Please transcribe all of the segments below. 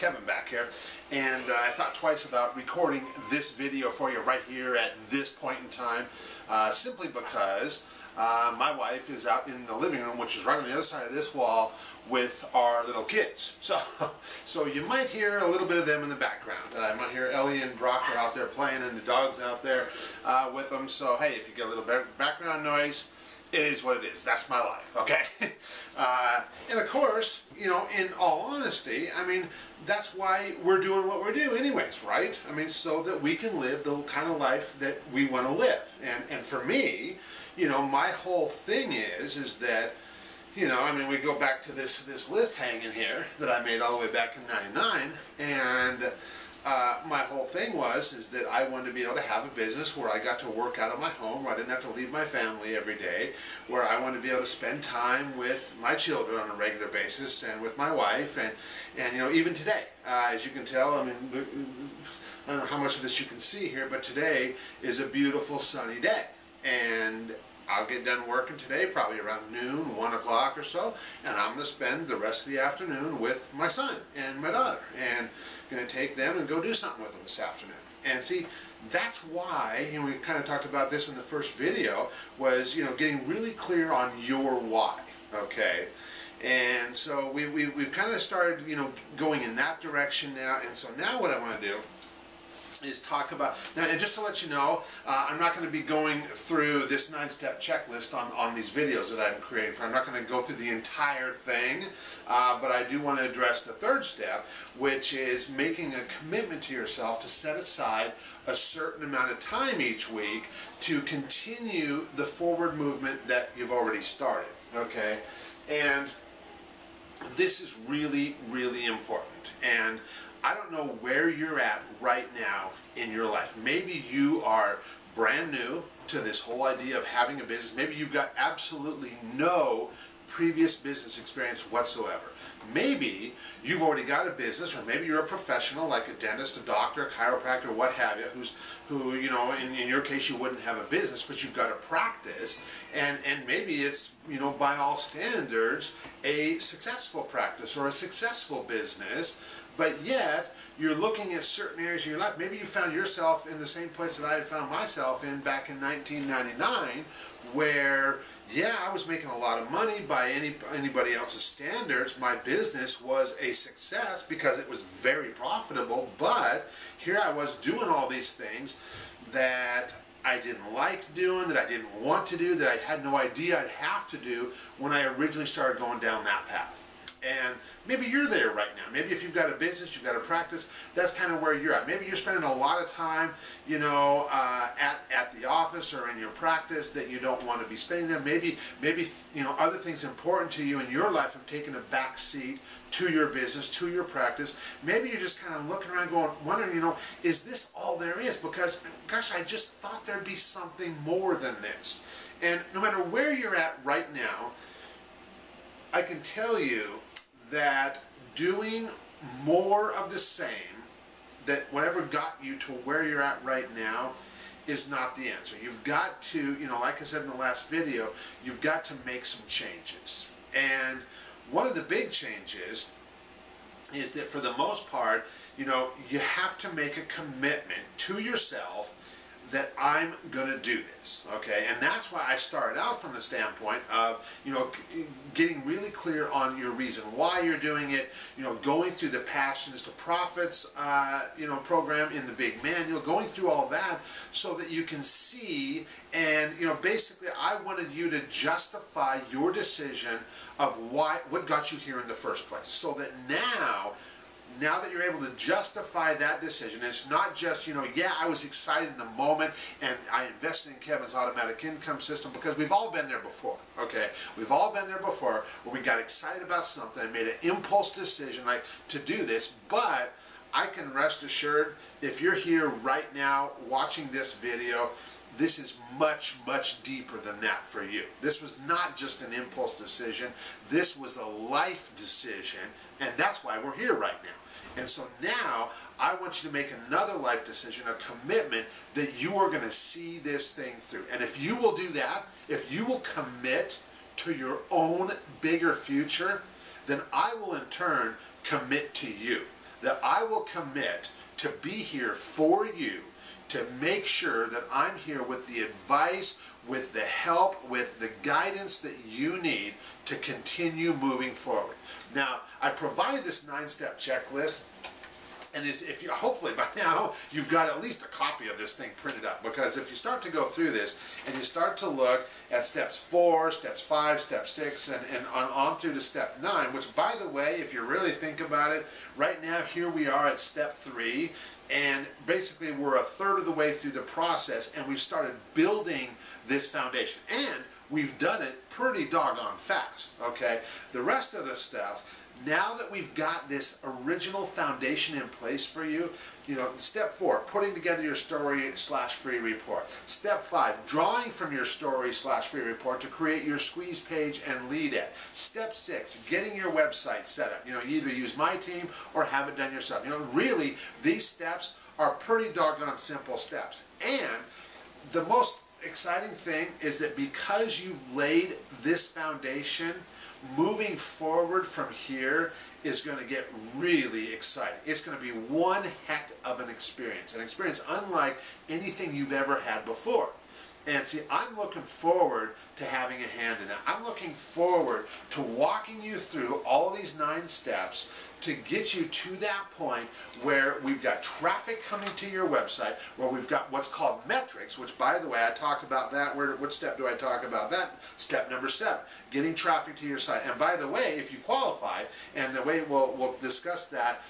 Kevin back here, and I thought twice about recording this video for you right here at this point in time, simply because my wife is out in the living room, which is right on the other side of this wall, with our little kids. So you might hear a little bit of them in the background. You might hear Ellie and Brock are out there playing, and the dog's out there with them. So hey, if you get a little background noise, it is what it is. That's my life, okay? And of course, you know, in all honesty, I mean, that's why we're doing what we're doing anyways, right? I mean, so that we can live the kind of life that we want to live. And for me, you know, my whole thing is that, you know, I mean, we go back to this list hanging here that I made all the way back in '99, and my whole thing is that I wanted to be able to have a business where I got to work out of my home, where I didn't have to leave my family every day, where I wanted to be able to spend time with my children on a regular basis and with my wife, and you know, even today, as you can tell, I mean, I don't know how much of this you can see here, but today is a beautiful sunny day, and I'll get done working today probably around noon, 1 o'clock or so, and I'm going to spend the rest of the afternoon with my son and my daughter, and going to take them and go do something with them this afternoon. And see, that's why, and we kind of talked about this in the first video, was, you know, getting really clear on your why, okay? And so we've kind of started, you know, going in that direction now, and so now what I want to do is talk about, now, and just to let you know, I'm not going to be going through this 9-step checklist on these videos that I'm creating for. I'm not going to go through the entire thing, but I do want to address the third step, which is making a commitment to yourself to set aside a certain amount of time each week to continue the forward movement that you've already started, okay? And this is really, really important. And I don't know where you're at right now in your life. Maybe you are brand new to this whole idea of having a business. Maybe you've got absolutely no previous business experience whatsoever. Maybe you've already got a business, or maybe you're a professional like a dentist, a doctor, a chiropractor, what have you, who you know, in your case you wouldn't have a business, but you've got a practice, and maybe it's, you know, by all standards a successful practice or a successful business, but yet you're looking at certain areas of your life. Maybe you found yourself in the same place that I had found myself in back in 1999, where, yeah, I was making a lot of money by anybody else's standards. My business was a success because it was very profitable, but here I was doing all these things that I didn't like doing, that I didn't want to do, that I had no idea I'd have to do when I originally started going down that path. And maybe you're there right now. Maybe if you've got a business, you've got a practice, that's kind of where you're at. Maybe you're spending a lot of time, you know, at the office or in your practice that you don't want to be spending there. Maybe you know, other things important to you in your life have taken a back seat to your business, to your practice. Maybe you're just kind of looking around going, wondering, you know, is this all there is? Because, gosh, I just thought there'd be something more than this. And no matter where you're at right now, I can tell you that doing more of the same, that whatever got you to where you're at right now, is not the answer. You've got to, you know, like I said in the last video, you've got to make some changes. And one of the big changes is that for the most part, you know, you have to make a commitment to yourself that I'm going to do this, okay? And that's why I started out from the standpoint of, you know, getting really clear on your reason why you're doing it, you know, going through the Passions to Profits, you know, program in the big manual, going through all that so that you can see, and, you know, basically I wanted you to justify your decision of what got you here in the first place, so that now that you're able to justify that decision, it's not just, you know, yeah, I was excited in the moment and I invested in Kevin's automatic income system, because we've all been there before, okay? We've all been there before where we got excited about something and made an impulse decision like to do this, but I can rest assured, if you're here right now watching this video, this is much, much deeper than that for you. This was not just an impulse decision. This was a life decision, and that's why we're here right now. And so now I want you to make another life decision, a commitment that you are going to see this thing through. And if you will do that, if you will commit to your own bigger future, then I will in turn commit to you. that I will commit to be here for you, to make sure that I'm here with the advice, with the help, with the guidance that you need to continue moving forward. Now, I provided this 9-step checklist, and if you, hopefully by now you've got at least a copy of this thing printed up, because if you start to go through this and you start to look at steps 4, steps 5, step 6, and on through to step 9, which, by the way, if you really think about it, right now here we are at step 3, and basically we're a third of the way through the process, and we've started building this foundation, and we've done it pretty doggone fast. Okay, the rest of the stuff, now that we've got this original foundation in place for you, you know, step 4, putting together your story/free report. Step 5, drawing from your story/free report to create your squeeze page and lead ad. Step 6, getting your website set up. You know, you either use my team or have it done yourself. You know, really, these steps are pretty doggone simple steps. And the most exciting thing is that because you've laid this foundation, moving forward from here is going to get really exciting. It's going to be one heck of an experience unlike anything you've ever had before. And see, I'm looking forward to having a hand in that. I'm looking forward to walking you through all of these 9 steps to get you to that point where we've got traffic coming to your website, where we've got what's called metrics, which, by the way, I talk about that. What step do I talk about that? Step number 7, getting traffic to your site. And by the way, if you qualify, and the way we'll discuss that,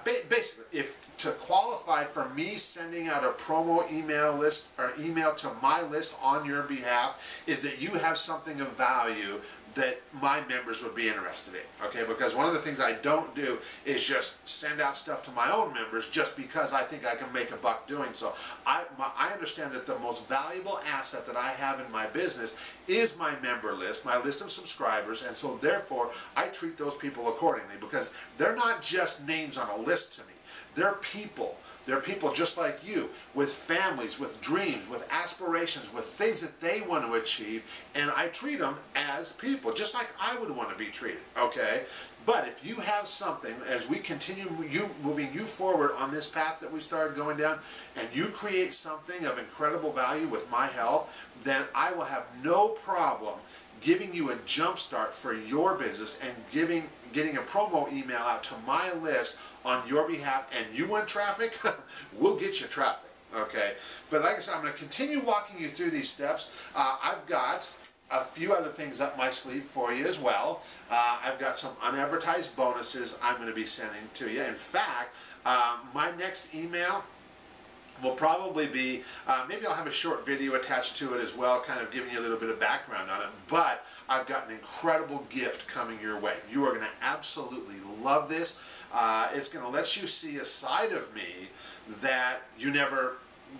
basically, if to qualify for me sending out a promo email list or email to my list on your behalf, is that you have something of value that my members would be interested in, okay? Because one of the things I don't do is just send out stuff to my own members just because I think I can make a buck doing so. I understand that the most valuable asset that I have in my business is my member list, my list of subscribers, and so therefore I treat those people accordingly, because they're not just names on a list to me. They're people. They're people just like you, with families, with dreams, with aspirations, with things that they want to achieve, and I treat them as people, just like I would want to be treated, okay? But if you have something, as we continue moving you forward on this path that we started going down, and you create something of incredible value with my help, then I will have no problem giving you a jump start for your business and getting a promo email out to my list on your behalf. And you want traffic? We'll get you traffic, okay? But like I said, I'm going to continue walking you through these steps. I've got a few other things up my sleeve for you as well. I've got some unadvertised bonuses I'm going to be sending to you. In fact, my next email will probably be, maybe I'll have a short video attached to it as well, kind of giving you a little bit of background on it, but I've got an incredible gift coming your way. You are going to absolutely love this. It's going to let you see a side of me that you never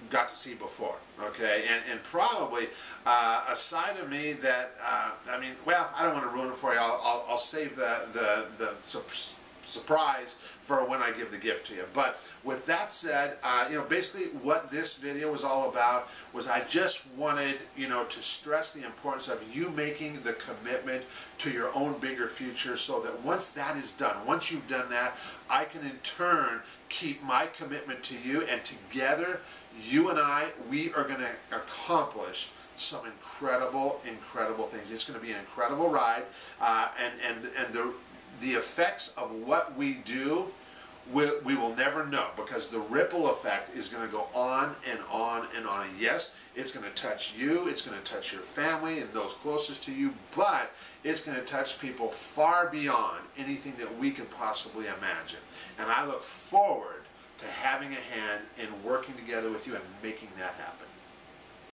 got to see before, okay? And probably a side of me that, I mean, well, I don't want to ruin it for you. I'll save the surprise for when I give the gift to you. But with that said, you know, basically what this video was all about was I just wanted, you know, to stress the importance of you making the commitment to your own bigger future, so that once that is done, once you've done that, I can in turn keep my commitment to you, and together, you and I, we are going to accomplish some incredible, incredible things. It's going to be an incredible ride, and the effects of what we do, we will never know, because the ripple effect is going to go on and on and on. And yes, it's going to touch you, it's going to touch your family and those closest to you, but it's going to touch people far beyond anything that we could possibly imagine. And I look forward to having a hand in working together with you and making that happen.